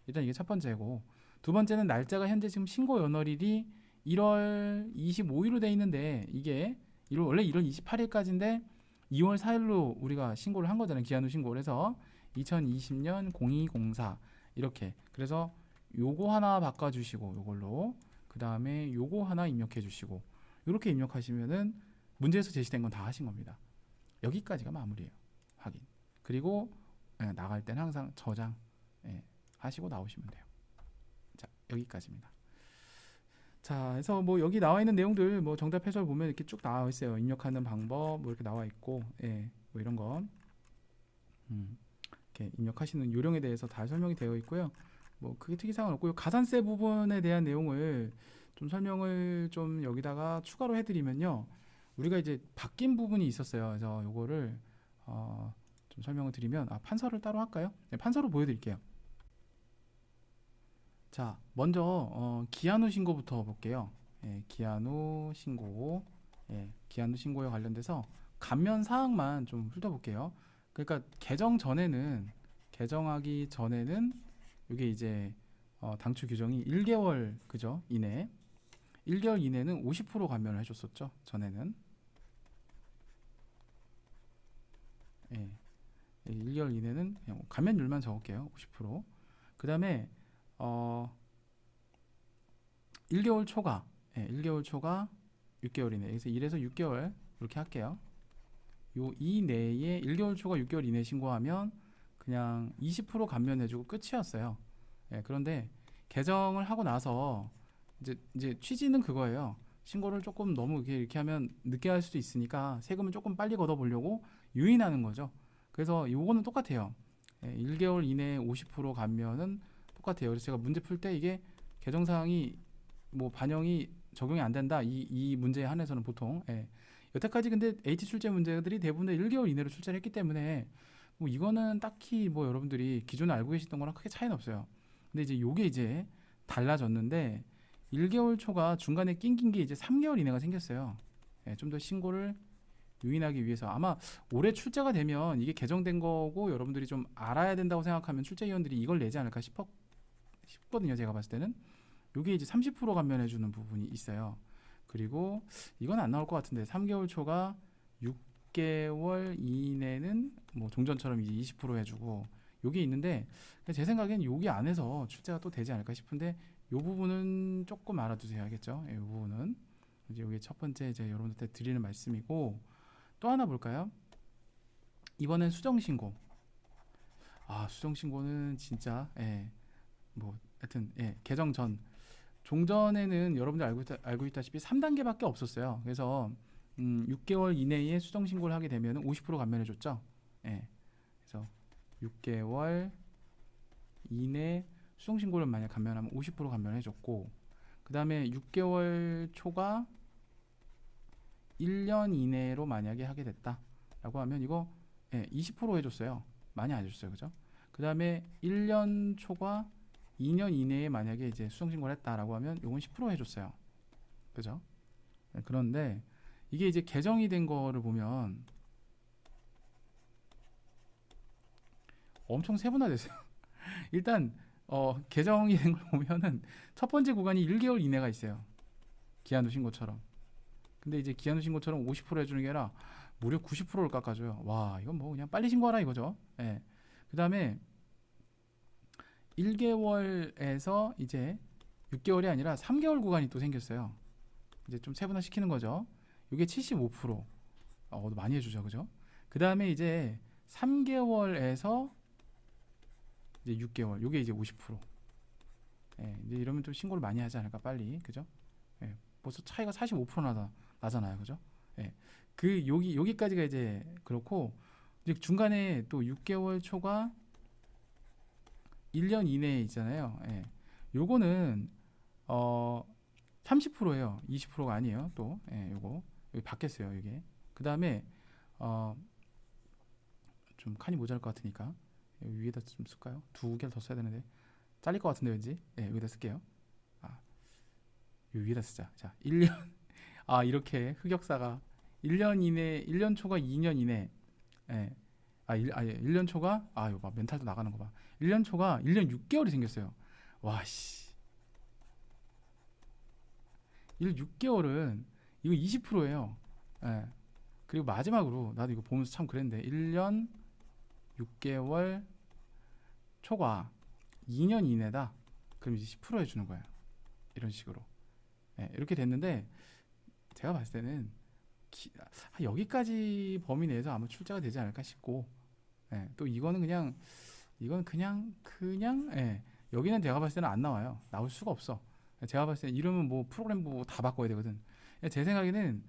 Speaker 1: 일단 이게 첫 번째고 두 번째는 날짜가 현재 지금 신고 연월일이 1월 25일로 되어 있는데 이게 원래 1월 28일까지인데 2월 4일로 우리가 신고를 한 거잖아요. 기한후 신고를 해서 2020년 0204 이렇게. 그래서 요거 하나 바꿔주시고 요걸로 그 다음에 요거 하나 입력해 주시고 이렇게 입력하시면은 문제에서 제시된 건 다 하신 겁니다. 여기까지가 마무리예요. 확인. 그리고 나갈 때는 항상 저장 하시고 나오시면 돼요. 자, 여기까지입니다. 자, 그래서 뭐 여기 나와 있는 내용들 뭐 정답 해설 보면 이렇게 쭉 나와 있어요. 입력하는 방법 뭐 이렇게 나와 있고, 뭐 이런 거 이렇게 입력하시는 요령에 대해서 다 설명이 되어 있고요. 뭐 크게 특이사항은 없고요. 가산세 부분에 대한 내용을 좀 설명을 좀 여기다가 추가로 해드리면요. 우리가 이제 바뀐 부분이 있었어요. 그래서 요거를 좀 설명을 드리면 판서를 따로 할까요? 네, 판서로 보여드릴게요. 자, 먼저 기한후 신고부터 볼게요. 기한후 신고, 기한후 신고에 관련돼서 감면 사항만 좀 훑어볼게요. 그러니까 개정하기 전에는 이게 이제 당초 규정이 1개월 그죠? 1개월 이내는 50% 감면을 해줬었죠. 전에는 1개월 이내는 그냥 감면율만 적을게요. 50%. 그 다음에 1개월 초과 1개월 초과 6개월 이내 그래서 1에서 6개월 이렇게 할게요. 요 이내에 1개월 초과 6개월 이내 신고하면 그냥 20% 감면해주고 끝이었어요. 그런데 개정을 하고 나서 이제 취지는 그거예요. 신고를 조금 너무 이렇게 하면 늦게 할 수도 있으니까 세금을 조금 빨리 걷어보려고 유인하는 거죠. 그래서 요거는 똑같아요. 1개월 이내에 50% 감면은 똑같아요. 그래서 제가 문제 풀 때 이게 개정사항이 뭐 반영이 적용이 안 된다 이 문제에 한해서는 보통 여태까지 근데 H 출제 문제들이 대부분 1개월 이내로 출제를 했기 때문에 뭐 이거는 딱히 뭐 여러분들이 기존에 알고 계셨던 거랑 크게 차이는 없어요. 근데 이제 요게 이제 달라졌는데 1개월 초가 중간에 낑긴 게 이제 3개월 이내가 생겼어요. 좀 더 신고를 유인하기 위해서 아마 올해 출제가 되면 이게 개정된 거고 여러분들이 좀 알아야 된다고 생각하면 출제위원들이 이걸 내지 않을까 싶거든요. 제가 봤을 때는 요게 이제 30% 감면해주는 부분이 있어요. 그리고 이건 안 나올 것 같은데 3개월 초가 6개월 이내는 뭐 종전처럼 이제 20% 해주고 요게 있는데 제 생각엔 요게 안에서 출제가 또 되지 않을까 싶은데 요 부분은 조금 알아두세요. 알겠죠? 요 부분은 이제 요게 첫 번째 이제 여러분들한테 드리는 말씀이고 또 하나 볼까요? 이번엔 수정신고. 수정신고는 진짜 뭐 하여튼 개정 전 종전에는 여러분들 알고 있다시피 3단계밖에 없었어요. 그래서 6개월 이내에 수정신고를 하게 되면 50% 감면해줬죠. 그래서 6개월 이내 수정신고를 만약 감면하면 50% 감면해줬고 그 다음에 6개월 초가 1년 이내로 만약에 하게 됐다 라고 하면 이거 20% 해줬어요. 많이 안 해줬어요. 그죠? 그 다음에 1년 초과 2년 이내에 만약에 이제 수정신고를 했다라고 하면 요건 10% 해줬어요. 그죠? 그런데 이게 이제 개정이 된 거를 보면 엄청 세분화됐어요. 일단 개정이 된 걸 보면은 첫 번째 구간이 1개월 이내가 있어요. 기한후 신고처럼. 근데 이제 기한후 신고처럼 50% 해주는 게 아니라 무려 90%를 깎아줘요. 와, 이건 뭐 그냥 빨리 신고하라 이거죠. 그 다음에 1개월에서 이제 6개월이 아니라 3개월 구간이 또 생겼어요. 이제 좀 세분화 시키는 거죠. 이게 75%. 많이 해주죠, 그죠? 그 다음에 이제 3개월에서 이제 6개월, 요게 이제 50%. 예, 이제 이러면 좀 신고를 많이 하지 않을까, 빨리, 그죠? 예, 벌써 차이가 45% 나잖아요, 그죠? 예, 여기까지가 이제 그렇고, 이제 중간에 또 6개월 초과 1년 이내에 있잖아요. 예, 요거는 30%예요. 20%가 아니에요. 또, 예, 요거 여기 바뀌었어요, 이게. 그 다음에 좀 칸이 모자랄 것 같으니까 여기 위에다 좀 쓸까요? 두 개를 더 써야 되는데 잘릴 것 같은데 왠지. 예, 여기다 쓸게요. 아, 요 위에다 쓰자. 자, 1년. 이렇게 흑역사가 1년 이내, 1년 초과 2년 이내. 예. 1년 초가 이거 봐. 멘탈도 나가는 거 봐. 1년 초가 1년 6개월이 생겼어요. 와 씨. 1년 6개월은 이거 20%예요. 예. 그리고 마지막으로 나도 이거 보면서 참 그랬는데 1년 6개월 초과 2년 이내다. 그럼 이제 10% 해주는 거예요. 이런 식으로. 예, 이렇게 됐는데 제가 봤을 때는 여기까지 범위 내에서 아마 출제가 되지 않을까 싶고, 예, 또 이건 그냥 예, 여기는 제가 봤을 때는 안 나와요. 나올 수가 없어. 제가 봤을 때 이러면 뭐 프로그램 뭐 다 바꿔야 되거든. 제 생각에는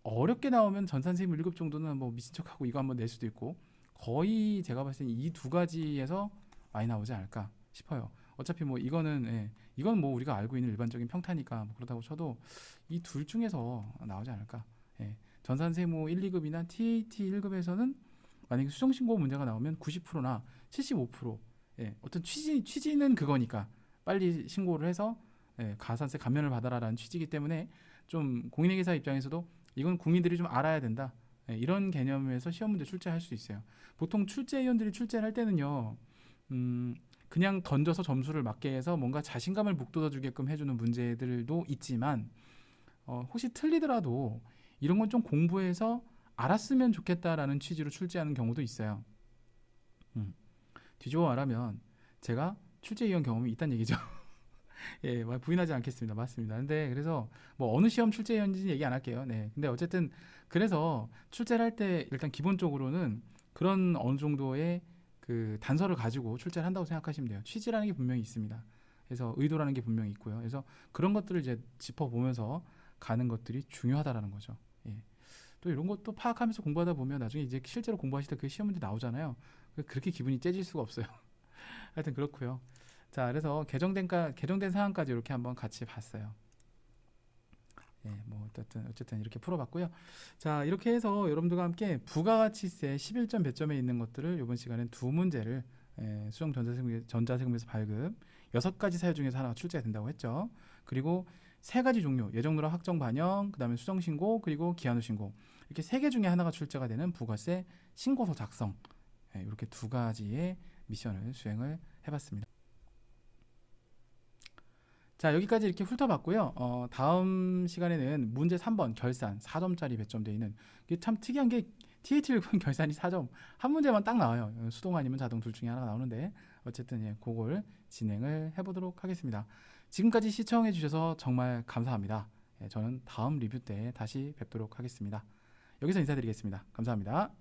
Speaker 1: 어렵게 나오면 전산세무 1급 정도는 뭐 미친 척하고 이거 한번 낼 수도 있고, 거의 제가 봤을 때 이 두 가지에서 많이 나오지 않을까 싶어요. 어차피 뭐 이거는, 예, 이건 뭐 우리가 알고 있는 일반적인 평타니까 뭐 그렇다고 쳐도 이 둘 중에서 나오지 않을까. 예, 전산세무 1, 2급이나 TAT 1급에서는 만약에 수정신고 문제가 나오면 90%나 75%, 예, 어떤 취지는 그거니까 빨리 신고를 해서, 예, 가산세 감면을 받아라라는 취지이기 때문에 좀 공인회계사 입장에서도 이건 국민들이 좀 알아야 된다. 예, 이런 개념에서 시험 문제 출제할 수 있어요. 보통 출제위원들이 출제를 할 때는요, 그냥 던져서 점수를 맞게 해서 뭔가 자신감을 북돋아주게끔 해주는 문제들도 있지만, 혹시 틀리더라도 이런 건 좀 공부해서 알았으면 좋겠다라는 취지로 출제하는 경우도 있어요. 뒤집어 말하면 제가 출제위원 경험이 있다는 얘기죠. 예, 부인하지 않겠습니다. 맞습니다. 근데 그래서 뭐 어느 시험 출제위원인지 얘기 안 할게요. 네, 근데 어쨌든 그래서 출제를 할 때 일단 기본적으로는 그런 어느 정도의 그 단서를 가지고 출제를 한다고 생각하시면 돼요. 취지라는 게 분명히 있습니다. 그래서 의도라는 게 분명히 있고요. 그래서 그런 것들을 이제 짚어보면서 가는 것들이 중요하다라는 거죠. 예. 또 이런 것도 파악하면서 공부하다 보면 나중에 이제 실제로 공부하실 때 그 시험 문제 나오잖아요. 그렇게 기분이 째질 수가 없어요. 하여튼 그렇고요. 자, 그래서 개정된 사항까지 이렇게 한번 같이 봤어요. 예, 뭐 어쨌든 이렇게 풀어봤고요. 자, 이렇게 해서 여러분들과 함께 부가가치세 11점 배점에 있는 것들을 이번 시간엔 두 문제를, 수정 전자세금에서 발급 6가지 사유 중에서 하나가 출제가 된다고 했죠. 그리고 3가지 종류, 예정 누락 확정 반영, 그다음에 수정 신고, 그리고 기한 후 신고, 이렇게 3개 중에 하나가 출제가 되는 부가세 신고서 작성, 이렇게 2가지의 미션을 수행을 해봤습니다. 자, 여기까지 이렇게 훑어봤고요. 다음 시간에는 문제 3번 결산 4점짜리 배점되어 있는, 이게 참 특이한 게 TAT 1급 결산이 4점, 한 문제만 딱 나와요. 수동 아니면 자동 둘 중에 하나가 나오는데, 어쨌든 예, 그걸 진행을 해보도록 하겠습니다. 지금까지 시청해 주셔서 정말 감사합니다. 예, 저는 다음 리뷰 때 다시 뵙도록 하겠습니다. 여기서 인사드리겠습니다. 감사합니다.